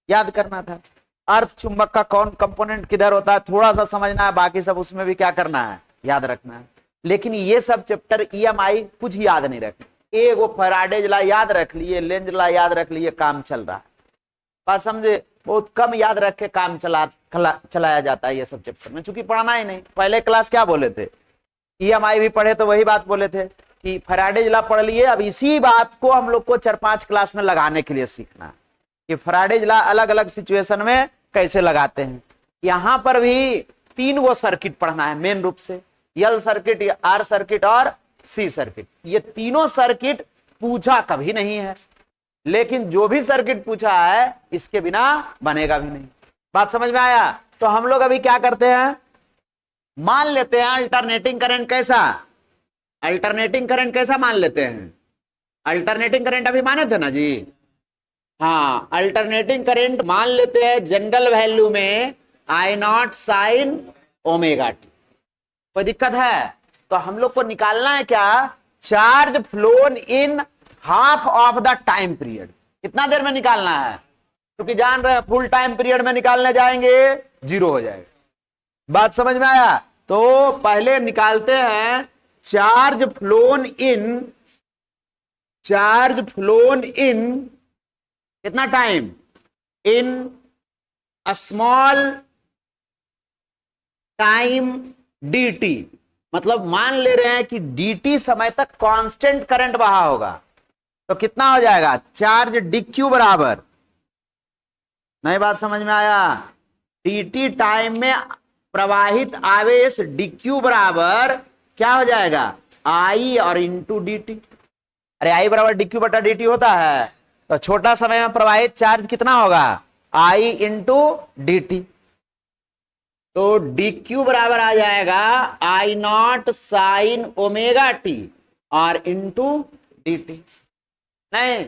याद करना था। अर्थ चुंबक का कौन कंपोनेंट किधर होता है थोड़ा सा समझना है, बाकी सब उसमें भी क्या करना है याद रखना है। लेकिन ये सब चैप्टर EMI कुछ याद नहीं रखना, एगो फैराडेज ला याद रख लिए, लेंज ला याद रख लिए, काम चल रहा है। बात समझे? बहुत कम याद रख के काम चलाया जाता है ये सब चैप्टर में, चूंकि पढ़ना ही नहीं। पहले क्लास क्या बोले थे, EMI भी पढ़े तो वही बात बोले थे कि फैराडेज ला पढ़ लिए। अब इसी बात को हम लोग को 4-5 क्लास में लगाने के लिए सीखना है कि फैराडेज ला अलग अलग सिचुएशन में कैसे लगाते हैं। यहां पर भी 3 गो सर्किट पढ़ना है मेन रूप से, L सर्किट, R सर्किट और C सर्किट। ये तीनों सर्किट पूछा कभी नहीं है, लेकिन जो भी सर्किट पूछा है इसके बिना बनेगा भी नहीं। बात समझ में आया? तो हम लोग अभी क्या करते हैं, मान लेते हैं अल्टरनेटिंग करंट कैसा, अल्टरनेटिंग करंट कैसा मान लेते हैं। अल्टरनेटिंग करंट अभी माने थे ना जी, हाँ, अल्टरनेटिंग करंट मान लेते हैं जनरल वैल्यू में I0 साइन ओमेगा टी। कोई दिक्कत है? तो हम लोग को निकालना है क्या, charge flown in half of the time period. कितना देर में निकालना है, क्योंकि जान रहे हैं फुल टाइम पीरियड में निकालने जाएंगे 0 हो जाएगा। बात समझ में आया? तो पहले निकालते हैं चार्ज फ्लोन इन कितना time, in a small time dt। मतलब मान ले रहे हैं कि dt समय तक कांस्टेंट करंट बहा होगा, तो कितना हो जाएगा, चार्ज dq बराबर, नहीं बात समझ में आया, dt टाइम में प्रवाहित आवेश dq बराबर क्या हो जाएगा, I और इंटू dt। अरे I बराबर dq बटा dt होता है, तो छोटा समय में प्रवाहित चार्ज कितना होगा, I इंटू dt। तो dq बराबर आ जाएगा I0 साइन ओमेगा टी और इंटू dt। नहीं,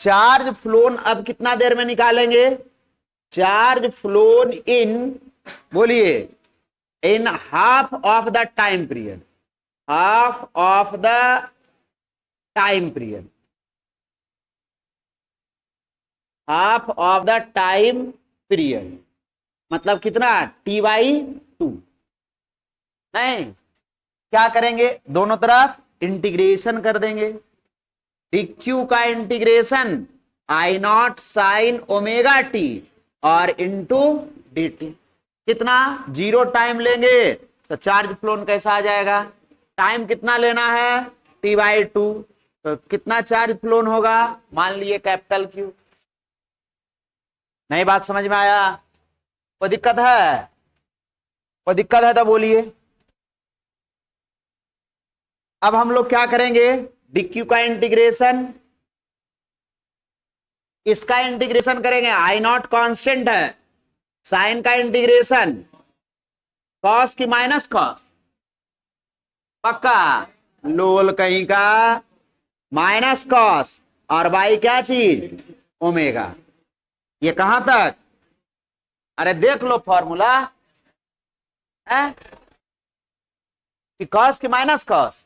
चार्ज फ्लोन अब कितना देर में निकालेंगे, चार्ज फ्लोन इन, बोलिए, in half of the time period, half of the time period, half of the time period मतलब कितना, T/2। नहीं, क्या करेंगे, दोनों तरफ इंटीग्रेशन कर देंगे, dq का integration I0 sign omega T और इंटू dt। कितना, 0 टाइम लेंगे तो चार्ज फ्लोन कैसा आ जाएगा, टाइम कितना लेना है, T/2, तो कितना चार्ज फ्लोन होगा, मान लिए कैपिटल Q। नहीं बात समझ में आया? कोई दिक्कत है? कोई दिक्कत है तो बोलिए। अब हम लोग क्या करेंगे, dq का इंटीग्रेशन, इसका इंटीग्रेशन करेंगे, I0 कांस्टेंट है, साइन का इंटीग्रेशन कॉस की माइनस कॉस, पक्का, लोल कहीं का माइनस कॉस, और बाई क्या चीज, ओमेगा। ये कहां तक, अरे देख लो फॉर्मूला है कि कॉस की माइनस कॉस,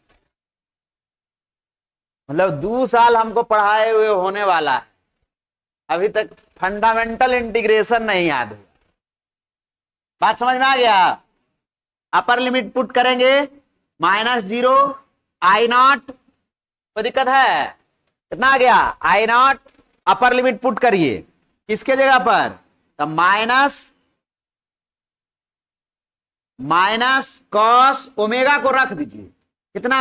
मतलब 2 साल हमको पढ़ाए हुए होने वाला है, अभी तक फंडामेंटल इंटीग्रेशन नहीं याद है। बात समझ में आ गया? अपर लिमिट पुट करेंगे -0 I0, कोई दिक्कत है? कितना आ गया? I0 अपर लिमिट पुट करिए किसके जगह पर? तो माइनस कॉस ओमेगा को रख दीजिए, कितना?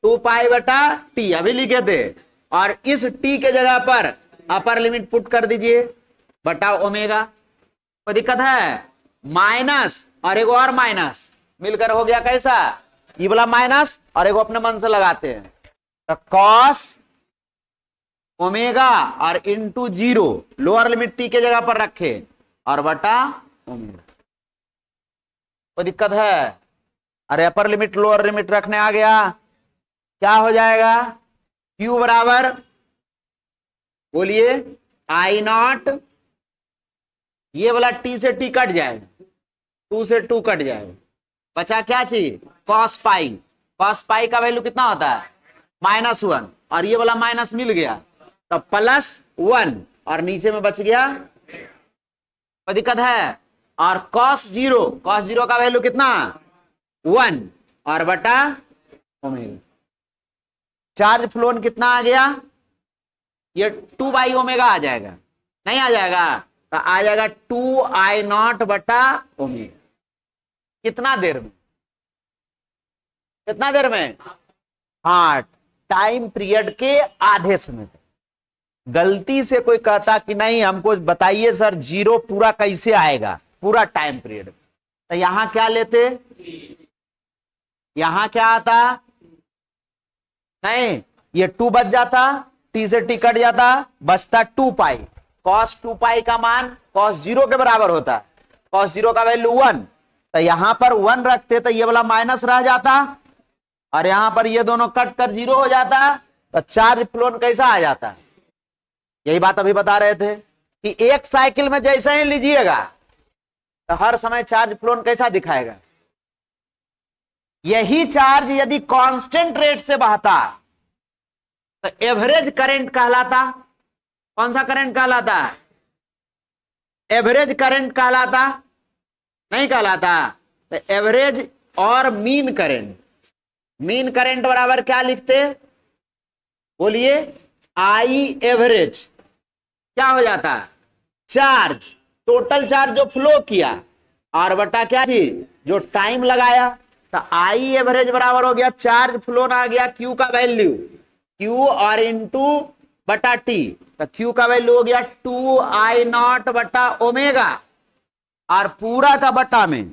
2π/t अभी लिखे थे, और इस t के जगह पर अपर लिमिट पुट कर दीजिए बटा ओमेगा। कोई दिक्कत है? माइनस और एक और माइनस मिलकर हो गया कैसा? ये वाला माइनस और एक अपने मन से लगाते हैं, तो कॉस ओमेगा और इंटू 0 लोअर लिमिट t के जगह पर रखे और बटा ओमेगा। कोई दिक्कत है? अरे अपर लिमिट लोअर लिमिट रखने आ गया, क्या हो जाएगा? Q बराबर, बोलिए, I0, ये वाला t से t कट जाएगा, 2 से 2 कट जाएगा, बचा क्या चीज? cos पाई। cos पाई का वैल्यू कितना होता है? -1, और ये वाला माइनस मिल गया तो +1, और नीचे में बच गया। कोई दिक्कत है? और cos 0 का वैल्यू कितना? 1 और बटा ओमेगा। चार्ज फ्लोन कितना आ गया? ये 2/ओमेगा आ जाएगा, नहीं आ जाएगा? तो आ जाएगा 2I0 बटा ओमेगा। कितना देर में? कितना देर में? हाँ, टाइम पीरियड के आधे समय। गलती से कोई कहता कि नहीं हमको बताइए सर 0 पूरा कैसे आएगा पूरा टाइम पीरियड, तो यहां क्या लेते? यहां क्या आता? नहीं, ये 2 बच जाता, t से t कट जाता, बचता 2π। cos 2π का मान cos 0 के बराबर होता है, cos 0 का वैल्यू 1, तो यहां पर 1 रखते तो ये वाला माइनस रह जाता, और यहां पर ये दोनों कट कर 0 हो जाता, तो चार्ज फ्लोन कैसा आ जाता? यही बात अभी बता रहे थे कि एक साइकिल में जैसे ही लीजिएगा तो हर समय चार्ज फ्लोन कैसा दिखाएगा? यही चार्ज यदि कांस्टेंट रेट से बहता तो एवरेज करंट कहलाता। कौन सा करंट कहलाता? एवरेज करंट कहलाता, नहीं कहलाता? तो एवरेज और मीन करंट, मीन करंट बराबर क्या लिखते? बोलिए, I एवरेज क्या हो जाता? चार्ज, टोटल चार्ज जो फ्लो किया, और बटा क्या चीज? जो टाइम लगाया। तो I एवरेज बराबर हो गया चार्ज फ्लोन आ गया Q का वैल्यू, Q और इंटू बटा T, तो Q का वैल्यू हो गया 2I0 बटा ओमेगा, और पूरा का बटा में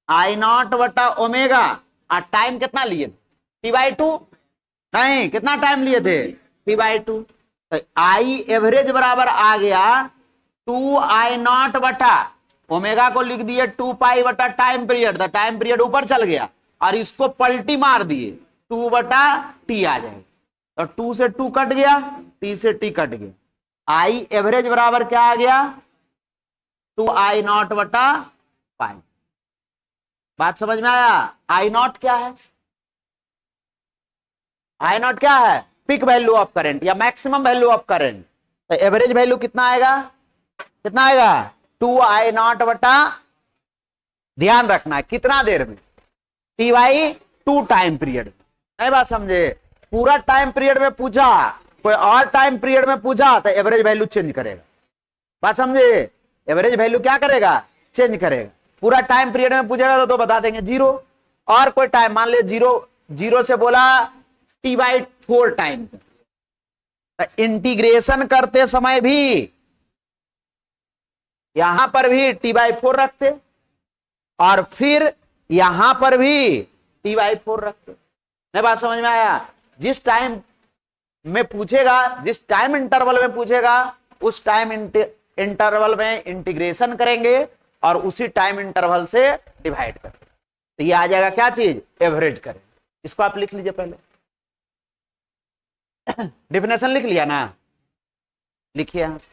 I0 बटा ओमेगा, और टाइम कितना लिए? T/2, नहीं, कितना टाइम लिए थे? T/2। तो I एवरेज बराबर आ गया 2I0 बटा ओमेगा को लिख दिए 2π बटा टाइम पीरियड, तो टाइम पीरियड ऊपर चल गया, और इसको पलटी मार दिए 2 बटा t आ जाएगा, तो 2 से 2 कट गया, t से t कट गया। I एवरेज बराबर क्या आ गया? 2I0 बटा पाई। बात समझ में आया? I0 क्या है? I0 क्या है? पिक वैल्यू ऑफ करंट या मैक्सिमम वैल्यू ऑफ करंट। तो एवरेज वैल्यू कितना आएगा? कितना आएगा? 2I0 बटा, ध्यान रखना है कितना देर में? T/2 time period. नहीं बात समझे? पूरा टाइम पीरियड में पूछा, कोई और टाइम पीरियड में पूछा तो एवरेज वैल्यू चेंज करेगा। बात समझे? एवरेज वैल्यू क्या करेगा? चेंज करेगा। पूरा टाइम पीरियड में पूछेगा तो बता देंगे 0, और कोई टाइम मान ले 0 से बोला T/4 टाइम, इंटीग्रेशन करते समय भी यहां पर भी T/4 रखते, और फिर यहां पर भी T/4 रखते। नहीं बात समझ में आया? जिस टाइम में पूछेगा, जिस टाइम इंटरवल में पूछेगा, उस टाइम इंटरवल में इंटीग्रेशन करेंगे और उसी टाइम इंटरवल से डिवाइड करेंगे, तो ये आ जाएगा क्या चीज? एवरेज करें। इसको आप लिख लीजिए पहले। डेफिनेशन लिख लिया ना? लिखिए यहां से।